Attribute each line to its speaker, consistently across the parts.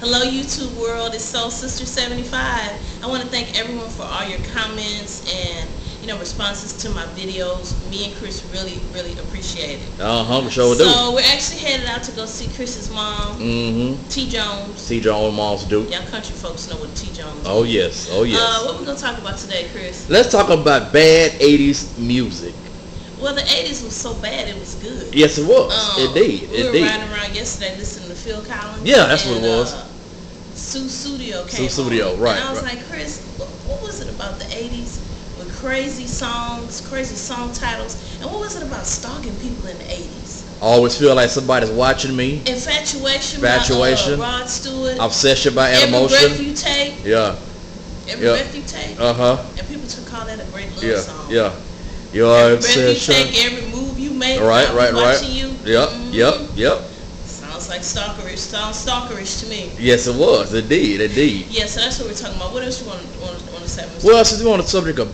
Speaker 1: Hello YouTube world, it's Soul Sister 75. I want to thank everyone for all your comments and responses to my videos. Me and Chris really appreciate it.
Speaker 2: Sure do.
Speaker 1: So we're actually headed out to go see Chris's mom, T. Jones.
Speaker 2: T. Jones Mom's do.
Speaker 1: Y'all country folks know what T. Jones is.
Speaker 2: Oh yes, oh yes.
Speaker 1: What we gonna talk about today, Chris?
Speaker 2: Let's talk about bad 80s music.
Speaker 1: Well, the 80s was so bad it was good.
Speaker 2: Yes, it was. Indeed.
Speaker 1: We were riding around yesterday listening to Phil Collins.
Speaker 2: Yeah, that's what it was.
Speaker 1: Sussudio came
Speaker 2: Sussudio,
Speaker 1: on.
Speaker 2: right.
Speaker 1: And I was like, Chris, what was it about the 80s with crazy songs, crazy song titles, and what was it about stalking people in the 80s?
Speaker 2: I always feel like somebody's watching me.
Speaker 1: Infatuation. By Rod Stewart.
Speaker 2: Obsession by Emotion.
Speaker 1: Every breath you take.
Speaker 2: Yeah.
Speaker 1: Every breath you take. And people should call that a great love song.
Speaker 2: Yeah. Your obsession.
Speaker 1: Every breath you take, every move you make.
Speaker 2: Right.
Speaker 1: Watching you.
Speaker 2: Yep.
Speaker 1: Sounds like stalkerish. Sounds stalkerish to me.
Speaker 2: Yes, it was. Indeed.
Speaker 1: Yeah, so that's what we're talking about. What else you want to say?
Speaker 2: Well, since we're on the subject of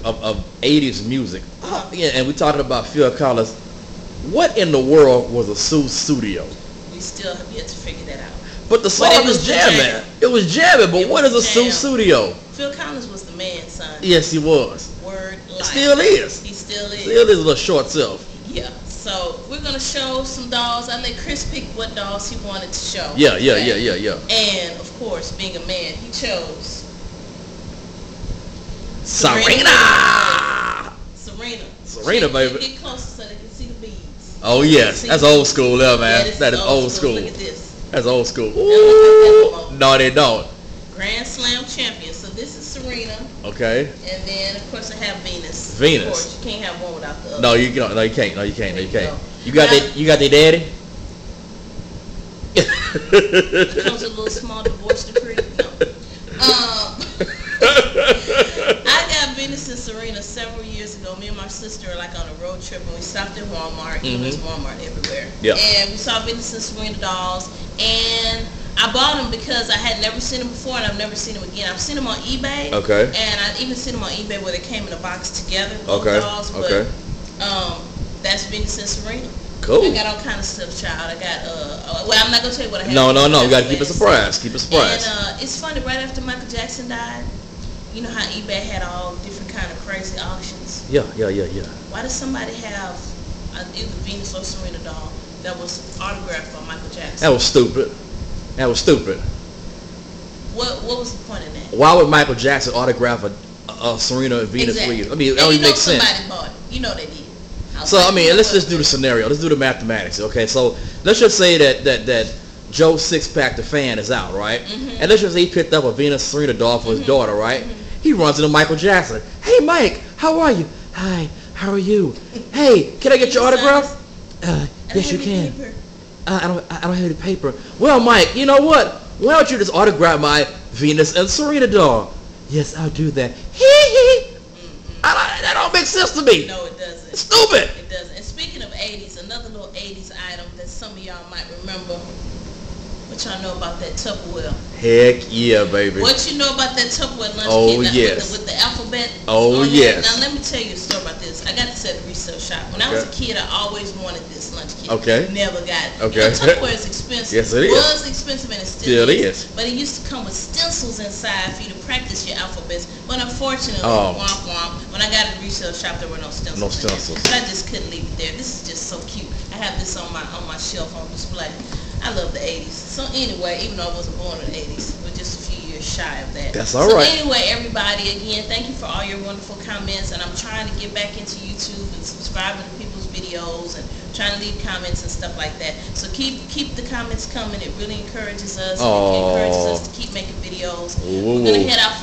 Speaker 2: 80s music, and we're talking about Phil Collins, what in the world was a Sussudio?
Speaker 1: We still have yet to figure that out.
Speaker 2: But the song was jamming. It was jamming, but what is a Sussudio?
Speaker 1: Phil Collins was the man, son.
Speaker 2: Yes, he was.
Speaker 1: Word life.
Speaker 2: Still is.
Speaker 1: He still is.
Speaker 2: Still is a little short self.
Speaker 1: Yeah. So we're gonna show some dolls. I let Chris pick what dolls he wanted to show.
Speaker 2: Yeah.
Speaker 1: And of course, being a man, he chose
Speaker 2: Serena, baby.
Speaker 1: Get closer so they can see the beads.
Speaker 2: Oh yes, that's old school there, man.
Speaker 1: Yeah,
Speaker 2: that is old school.
Speaker 1: Look at this.
Speaker 2: That's old school.
Speaker 1: Ooh.
Speaker 2: No, they don't.
Speaker 1: Grand Slam champion. So this is Serena.
Speaker 2: Okay.
Speaker 1: And then of course I have Venus.
Speaker 2: Venus.
Speaker 1: Of course, you can't have one without the other.
Speaker 2: No, you can't. No, you can't. You got their daddy.
Speaker 1: Comes a little small divorce decree. No. I got Venus and Serena several years ago. Me and my sister were like on a road trip and we stopped at Walmart. There's Walmart everywhere. Yeah. And we saw Venus and Serena dolls, and I bought them because I had never seen them before and I've never seen them again. I've seen them on eBay. Okay. And I've even seen them on eBay where they came in a box together. Both dolls. But that's Venus and Serena.
Speaker 2: Cool.
Speaker 1: I got all kind of stuff, child. I got well, I'm not gonna tell you what I have.
Speaker 2: No. We gotta keep it surprised. Keep it surprised.
Speaker 1: And it's funny. Right after Michael Jackson died, you know how eBay had all different kind of crazy auctions. Yeah. Why does somebody have either Venus or Serena doll that was autographed by Michael Jackson?
Speaker 2: That was stupid.
Speaker 1: What was the point of that?
Speaker 2: Why would Michael Jackson autograph a Serena and Venus for you? I mean, it only makes sense.
Speaker 1: Somebody bought it. You know they did.
Speaker 2: So I mean, let's just do the scenario. Let's do the mathematics, okay? So let's just say that Joe Sixpack the fan is out, right? And let's just say he picked up a Venus Serena doll for his daughter, right? He runs into Michael Jackson. Hey, Mike, how are you? Hi, how are you? Hey, can I get your autograph? Yes, you can. I don't have any paper. Well, Mike, you know what? Why don't you just autograph my Venus and Serena doll? Yes, I'll do that. That don't make sense to me.
Speaker 1: No, it doesn't.
Speaker 2: It's stupid.
Speaker 1: It doesn't. And speaking of 80s, another little 80s item that some of y'all might remember. What y'all know about that Tupperware?
Speaker 2: Heck yeah, baby.
Speaker 1: What you know about that Tupperware lunch kit
Speaker 2: yes.
Speaker 1: with the alphabet?
Speaker 2: Oh, yes.
Speaker 1: Now, let me tell you a story about this. I got this at a resale shop. When I was a kid, I always wanted this lunch kit.
Speaker 2: Okay.
Speaker 1: Never got it.
Speaker 2: Okay.
Speaker 1: Tupperware is expensive.
Speaker 2: Yes, it is.
Speaker 1: It was expensive and it still is. But it used to come with stencils inside for you to practice your alphabets. But unfortunately, womp womp, when I got it at a resale shop, there were no stencils.
Speaker 2: No stencils.
Speaker 1: But I just couldn't leave it there. This is just so cute. I have this on my shelf on display. I love the 80s. So anyway, even though I wasn't born in the 80s, we're just a few years shy of that.
Speaker 2: That's all right.
Speaker 1: So anyway, everybody, again, thank you for all your wonderful comments. And I'm trying to get back into YouTube and subscribing to people's videos and trying to leave comments and stuff like that. So keep the comments coming. It really encourages us. It encourages us to keep making videos. We're going to head out